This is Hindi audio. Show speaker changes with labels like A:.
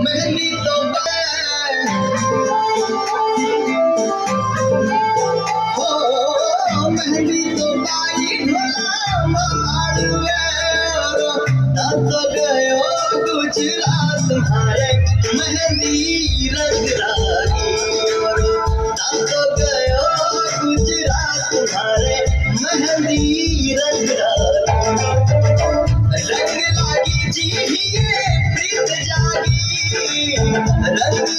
A: मेहंदी तो हो मेहंदी तो बाई ढोला मारवे तो गयो गुजरात तुम्हारे मेहंदी रंग लागी तो गयो गुजरात तुम्हारे मेहंदी रंग लागी जी प्रीत जागी रंग